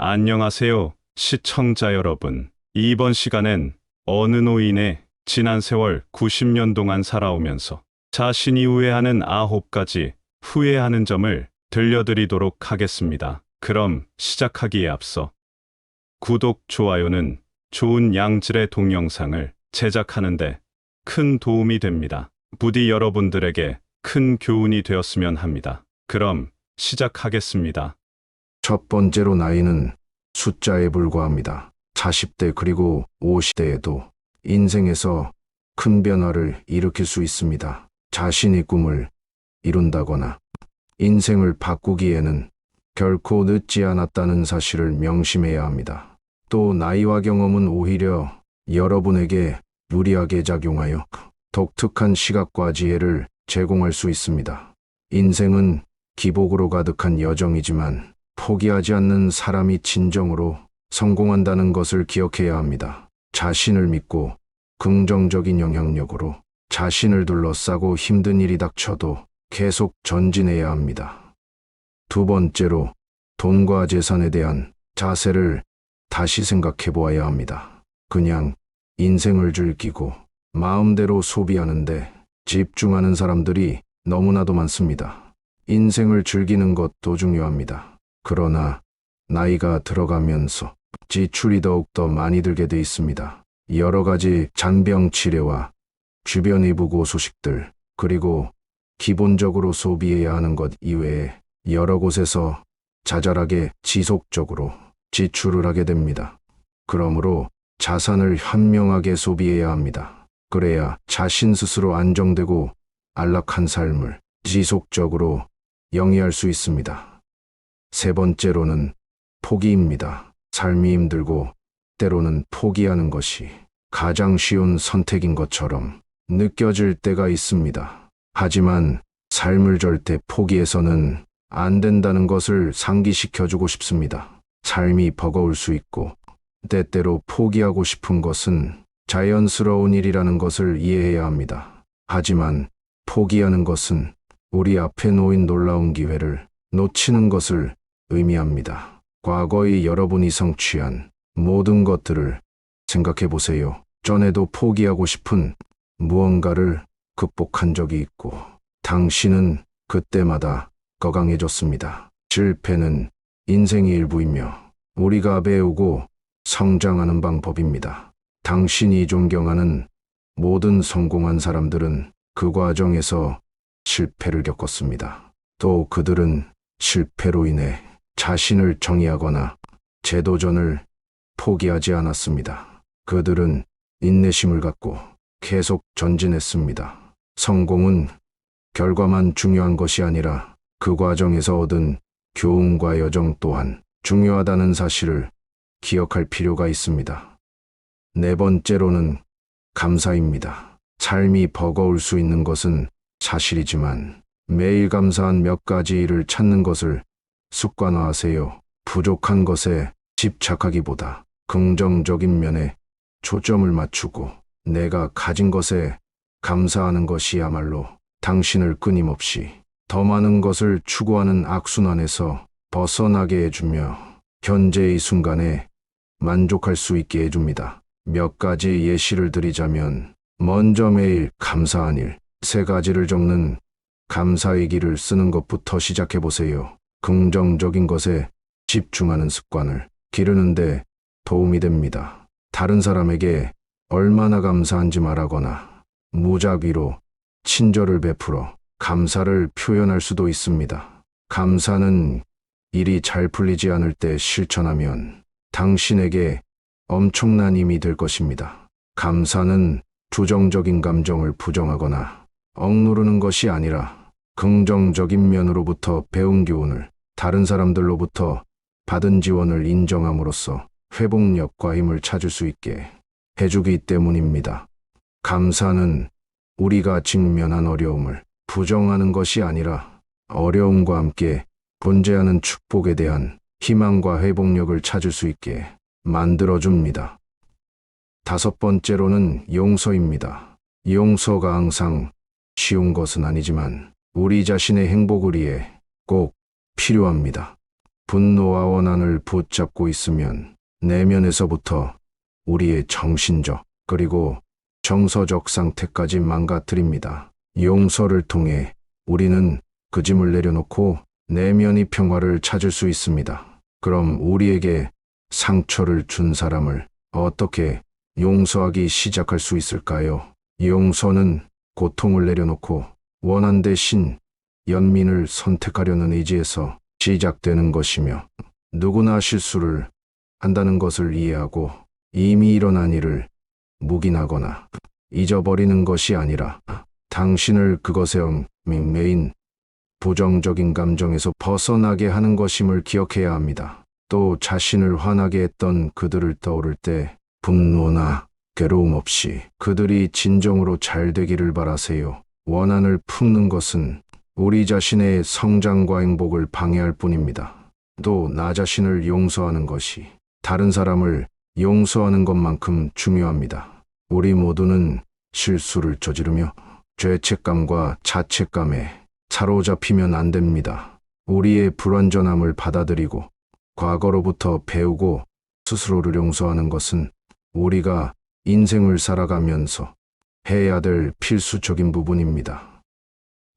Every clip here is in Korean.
안녕하세요, 시청자 여러분. 이번 시간엔 어느 노인의 지난 세월 90년 동안 살아오면서 자신이 후회하는 9가지 후회하는 점을 들려드리도록 하겠습니다. 그럼 시작하기에 앞서 구독, 좋아요는 좋은 양질의 동영상을 제작하는데 큰 도움이 됩니다. 부디 여러분들에게 큰 교훈이 되었으면 합니다. 그럼 시작하겠습니다. 첫 번째로 나이는 숫자에 불과합니다. 40대 그리고 50대에도 인생에서 큰 변화를 일으킬 수 있습니다. 자신의 꿈을 이룬다거나 인생을 바꾸기에는 결코 늦지 않았다는 사실을 명심해야 합니다. 또 나이와 경험은 오히려 여러분에게 유리하게 작용하여 독특한 시각과 지혜를 제공할 수 있습니다. 인생은 기복으로 가득한 여정이지만 포기하지 않는 사람이 진정으로 성공한다는 것을 기억해야 합니다. 자신을 믿고 긍정적인 영향력으로 자신을 둘러싸고 힘든 일이 닥쳐도 계속 전진해야 합니다. 두 번째로 돈과 재산에 대한 자세를 다시 생각해 보아야 합니다. 그냥 인생을 즐기고 마음대로 소비하는데 집중하는 사람들이 너무나도 많습니다. 인생을 즐기는 것도 중요합니다. 그러나 나이가 들어가면서 지출이 더욱더 많이 들게 돼 있습니다. 여러 가지 잔병 치레와 주변의 부고 소식들, 그리고 기본적으로 소비해야 하는 것 이외에 여러 곳에서 자잘하게 지속적으로 지출을 하게 됩니다. 그러므로 자산을 현명하게 소비해야 합니다. 그래야 자신 스스로 안정되고 안락한 삶을 지속적으로 영위할 수 있습니다. 세 번째로는 포기입니다. 삶이 힘들고 때로는 포기하는 것이 가장 쉬운 선택인 것처럼 느껴질 때가 있습니다. 하지만 삶을 절대 포기해서는 안 된다는 것을 상기시켜주고 싶습니다. 삶이 버거울 수 있고 때때로 포기하고 싶은 것은 자연스러운 일이라는 것을 이해해야 합니다. 하지만 포기하는 것은 우리 앞에 놓인 놀라운 기회를 놓치는 것을 의미합니다. 과거의 여러분이 성취한 모든 것들을 생각해 보세요. 전에도 포기하고 싶은 무언가를 극복한 적이 있고 당신은 그때마다 건강해졌습니다. 실패는 인생의 일부이며 우리가 배우고 성장하는 방법입니다. 당신이 존경하는 모든 성공한 사람들은 그 과정에서 실패를 겪었습니다. 또 그들은 실패로 인해 자신을 정의하거나 재도전을 포기하지 않았습니다. 그들은 인내심을 갖고 계속 전진했습니다. 성공은 결과만 중요한 것이 아니라 그 과정에서 얻은 교훈과 여정 또한 중요하다는 사실을 기억할 필요가 있습니다. 네 번째로는 감사입니다. 삶이 버거울 수 있는 것은 사실이지만 매일 감사한 몇 가지 일을 찾는 것을 습관화하세요. 부족한 것에 집착하기보다 긍정적인 면에 초점을 맞추고 내가 가진 것에 감사하는 것이야말로 당신을 끊임없이 더 많은 것을 추구하는 악순환에서 벗어나게 해주며 현재의 순간에 만족할 수 있게 해줍니다. 몇 가지 예시를 드리자면 먼저 매일 감사한 일 3가지를 적는 감사일기를 쓰는 것부터 시작해 보세요. 긍정적인 것에 집중하는 습관을 기르는데 도움이 됩니다. 다른 사람에게 얼마나 감사한지 말하거나 무작위로 친절을 베풀어 감사를 표현할 수도 있습니다. 감사는 일이 잘 풀리지 않을 때 실천하면 당신에게 엄청난 힘이 될 것입니다. 감사는 부정적인 감정을 부정하거나 억누르는 것이 아니라 긍정적인 면으로부터 배운 교훈을 다른 사람들로부터 받은 지원을 인정함으로써 회복력과 힘을 찾을 수 있게 해주기 때문입니다. 감사는 우리가 직면한 어려움을 부정하는 것이 아니라 어려움과 함께 존재하는 축복에 대한 희망과 회복력을 찾을 수 있게 만들어줍니다. 5번째로는 용서입니다. 용서가 항상 쉬운 것은 아니지만 우리 자신의 행복을 위해 꼭 필요합니다. 분노와 원한을 붙잡고 있으면 내면에서부터 우리의 정신적 그리고 정서적 상태까지 망가뜨립니다. 용서를 통해 우리는 그 짐을 내려놓고 내면의 평화를 찾을 수 있습니다. 그럼 우리에게 상처를 준 사람을 어떻게 용서하기 시작할 수 있을까요? 용서는 고통을 내려놓고 원한 대신 연민을 선택하려는 의지에서 시작되는 것이며, 누구나 실수를 한다는 것을 이해하고 이미 일어난 일을 묵인하거나 잊어버리는 것이 아니라 당신을 그것에 얽매인 부정적인 감정에서 벗어나게 하는 것임을 기억해야 합니다. 또 자신을 화나게 했던 그들을 떠오를 때 분노나 괴로움 없이 그들이 진정으로 잘 되기를 바라세요. 원한을 품는 것은 우리 자신의 성장과 행복을 방해할 뿐입니다. 또 나 자신을 용서하는 것이 다른 사람을 용서하는 것만큼 중요합니다. 우리 모두는 실수를 저지르며 죄책감과 자책감에 사로잡히면 안 됩니다. 우리의 불완전함을 받아들이고 과거로부터 배우고 스스로를 용서하는 것은 우리가 인생을 살아가면서 해야 될 필수적인 부분입니다.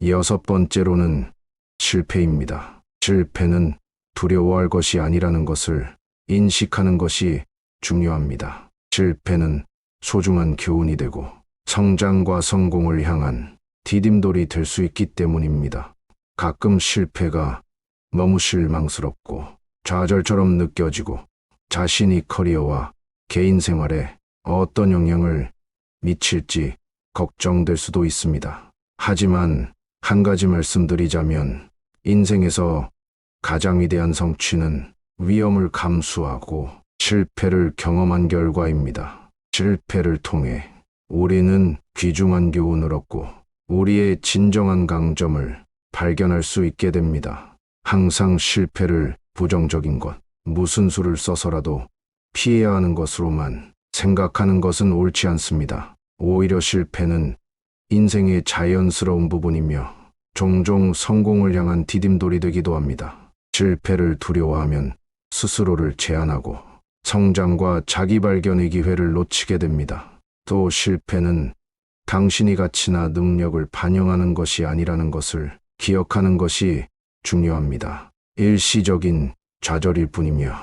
여섯 번째로는 실패입니다. 실패는 두려워할 것이 아니라는 것을 인식하는 것이 중요합니다. 실패는 소중한 교훈이 되고 성장과 성공을 향한 디딤돌이 될 수 있기 때문입니다. 가끔 실패가 너무 실망스럽고 좌절처럼 느껴지고 자신이 커리어와 개인 생활에 어떤 영향을 미칠지 걱정될 수도 있습니다. 하지만 한 가지 말씀드리자면 인생에서 가장 위대한 성취는 위험을 감수하고 실패를 경험한 결과입니다. 실패를 통해 우리는 귀중한 교훈을 얻고 우리의 진정한 강점을 발견할 수 있게 됩니다. 항상 실패를 부정적인 것, 무슨 수를 써서라도 피해야 하는 것으로만 생각하는 것은 옳지 않습니다. 오히려 실패는 인생의 자연스러운 부분이며 종종 성공을 향한 디딤돌이 되기도 합니다. 실패를 두려워하면 스스로를 제한하고 성장과 자기 발견의 기회를 놓치게 됩니다. 또 실패는 당신의 가치나 능력을 반영하는 것이 아니라는 것을 기억하는 것이 중요합니다. 일시적인 좌절일 뿐이며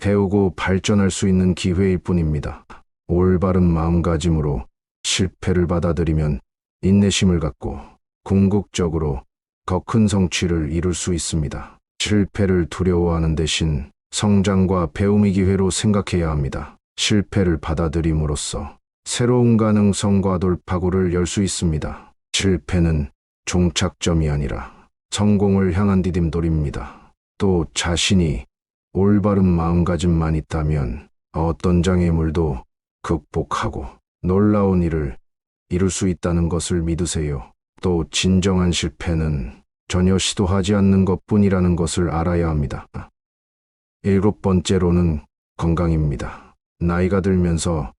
배우고 발전할 수 있는 기회일 뿐입니다. 올바른 마음가짐으로 실패를 받아들이면 인내심을 갖고 궁극적으로 더 큰 성취를 이룰 수 있습니다. 실패를 두려워하는 대신 성장과 배움의 기회로 생각해야 합니다. 실패를 받아들임으로써 새로운 가능성과 돌파구를 열 수 있습니다. 실패는 종착점이 아니라 성공을 향한 디딤돌입니다. 또 자신이 올바른 마음가짐만 있다면 어떤 장애물도 극복하고 놀라운 일을 이룰 수 있다는 것을 믿으세요. 또 진정한 실패는 전혀 시도하지 않는 것뿐이라는 것을 알아야 합니다. 일곱 번째로는 건강입니다. 나이가 들면서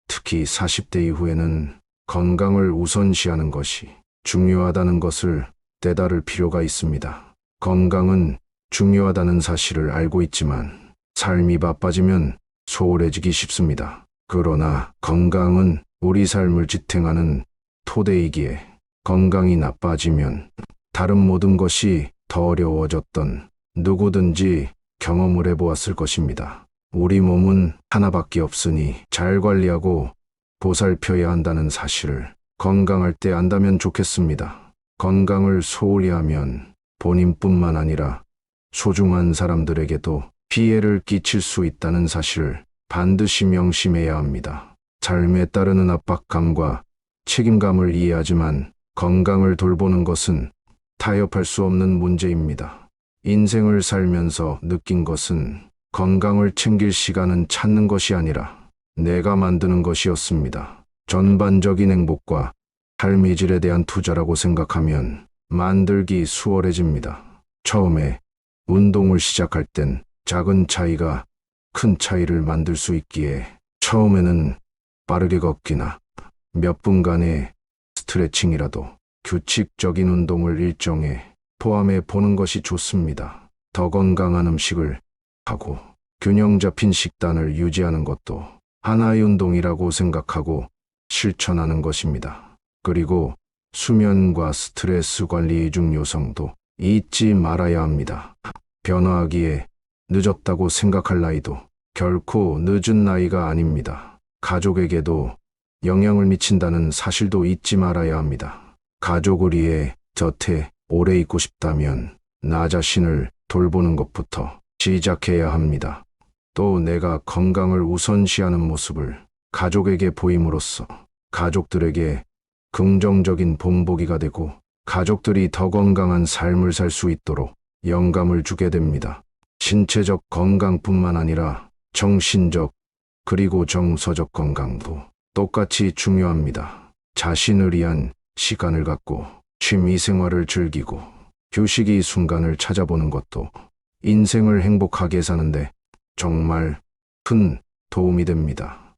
특히 40대 이후에는 건강을 우선시하는 것이 중요하다는 것을 깨달을 필요가 있습니다. 건강은 중요하다는 사실을 알고 있지만 삶이 바빠지면 소홀해지기 쉽습니다. 그러나 건강은 우리 삶을 지탱하는 토대이기에 건강이 나빠지면 다른 모든 것이 더 어려워졌던 누구든지 경험을 해보았을 것입니다. 우리 몸은 하나밖에 없으니 잘 관리하고 보살펴야 한다는 사실을 건강할 때 안다면 좋겠습니다. 건강을 소홀히 하면 본인뿐만 아니라 소중한 사람들에게도 피해를 끼칠 수 있다는 사실을 반드시 명심해야 합니다. 삶에 따르는 압박감과 책임감을 이해하지만 건강을 돌보는 것은 타협할 수 없는 문제입니다. 인생을 살면서 느낀 것은 건강을 챙길 시간은 찾는 것이 아니라 내가 만드는 것이었습니다. 전반적인 행복과 삶의 질에 대한 투자라고 생각하면 만들기 수월해집니다. 처음에 운동을 시작할 땐 작은 차이가 큰 차이를 만들 수 있기에 처음에는 빠르게 걷기나 몇 분간의 스트레칭이라도 규칙적인 운동을 일정에 포함해 보는 것이 좋습니다. 더 건강한 음식을 하고 균형 잡힌 식단을 유지하는 것도 하나의 운동이라고 생각하고 실천하는 것입니다. 그리고 수면과 스트레스 관리의 중요성도 잊지 말아야 합니다. 변화하기에 늦었다고 생각할 나이도 결코 늦은 나이가 아닙니다. 가족에게도 영향을 미친다는 사실도 잊지 말아야 합니다. 가족을 위해 곁에 오래 있고 싶다면 나 자신을 돌보는 것부터 시작해야 합니다. 또 내가 건강을 우선시하는 모습을 가족에게 보임으로써 가족들에게 긍정적인 본보기가 되고 가족들이 더 건강한 삶을 살 수 있도록 영감을 주게 됩니다. 신체적 건강뿐만 아니라 정신적 그리고 정서적 건강도 똑같이 중요합니다. 자신을 위한 시간을 갖고 취미 생활을 즐기고 휴식의 순간을 찾아보는 것도 인생을 행복하게 사는데 정말 큰 도움이 됩니다.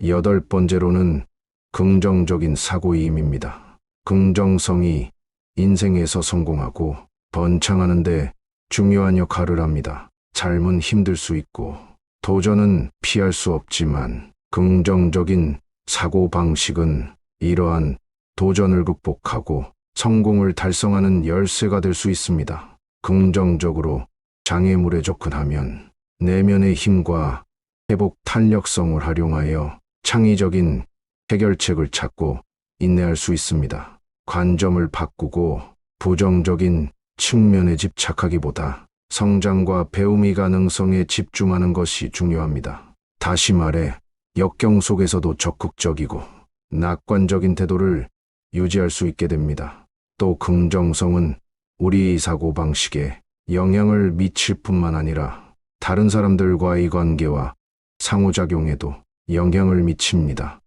8번째로는 긍정적인 사고임입니다. 긍정성이 인생에서 성공하고 번창하는데 중요한 역할을 합니다. 삶은 힘들 수 있고 도전은 피할 수 없지만 긍정적인 사고방식은 이러한 도전을 극복하고 성공을 달성하는 열쇠가 될 수 있습니다. 긍정적으로 장애물에 접근하면 내면의 힘과 회복 탄력성을 활용하여 창의적인 해결책을 찾고 인내할 수 있습니다. 관점을 바꾸고 부정적인 측면에 집착하기보다 성장과 배움의 가능성에 집중하는 것이 중요합니다. 다시 말해 역경 속에서도 적극적이고 낙관적인 태도를 유지할 수 있게 됩니다. 또 긍정성은 우리의 사고방식에 영향을 미칠 뿐만 아니라 다른 사람들과의 관계와 상호작용에도 영향을 미칩니다.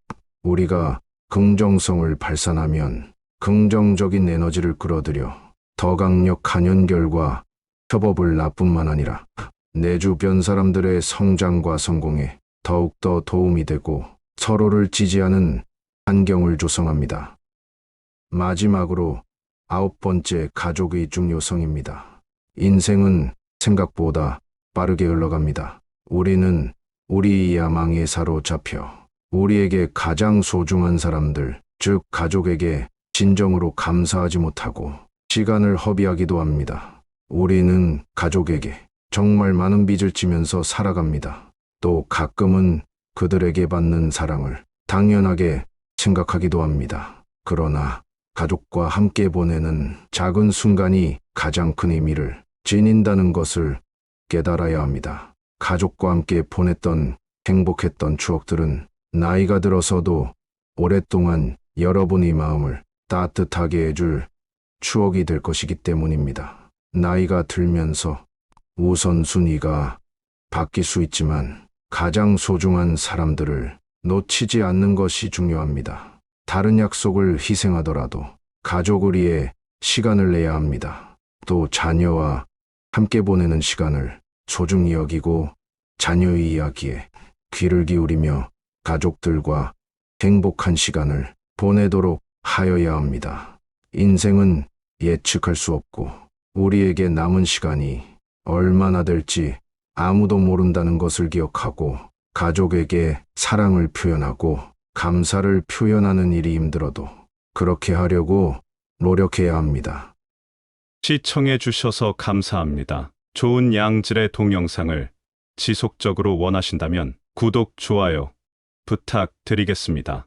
우리가 긍정성을 발산하면 긍정적인 에너지를 끌어들여 더 강력한 연결과 협업을 나뿐만 아니라 내 주변 사람들의 성장과 성공에 더욱더 도움이 되고 서로를 지지하는 환경을 조성합니다. 마지막으로 9번째, 가족의 중요성입니다. 인생은 생각보다 빠르게 흘러갑니다. 우리는 우리의 야망에 사로잡혀 우리에게 가장 소중한 사람들, 즉 가족에게 진정으로 감사하지 못하고 시간을 허비하기도 합니다. 우리는 가족에게 정말 많은 빚을 지면서 살아갑니다. 또 가끔은 그들에게 받는 사랑을 당연하게 생각하기도 합니다. 그러나 가족과 함께 보내는 작은 순간이 가장 큰 의미를 지닌다는 것을 깨달아야 합니다. 가족과 함께 보냈던 행복했던 추억들은 나이가 들어서도 오랫동안 여러분의 마음을 따뜻하게 해줄 추억이 될 것이기 때문입니다. 나이가 들면서 우선순위가 바뀔 수 있지만 가장 소중한 사람들을 놓치지 않는 것이 중요합니다. 다른 약속을 희생하더라도 가족을 위해 시간을 내야 합니다. 또 자녀와 함께 보내는 시간을 소중히 여기고 자녀의 이야기에 귀를 기울이며 가족들과 행복한 시간을 보내도록 하여야 합니다. 인생은 예측할 수 없고 우리에게 남은 시간이 얼마나 될지 아무도 모른다는 것을 기억하고 가족에게 사랑을 표현하고 감사를 표현하는 일이 힘들어도 그렇게 하려고 노력해야 합니다. 시청해 주셔서 감사합니다. 좋은 양질의 동영상을 지속적으로 원하신다면 구독, 좋아요 부탁드리겠습니다.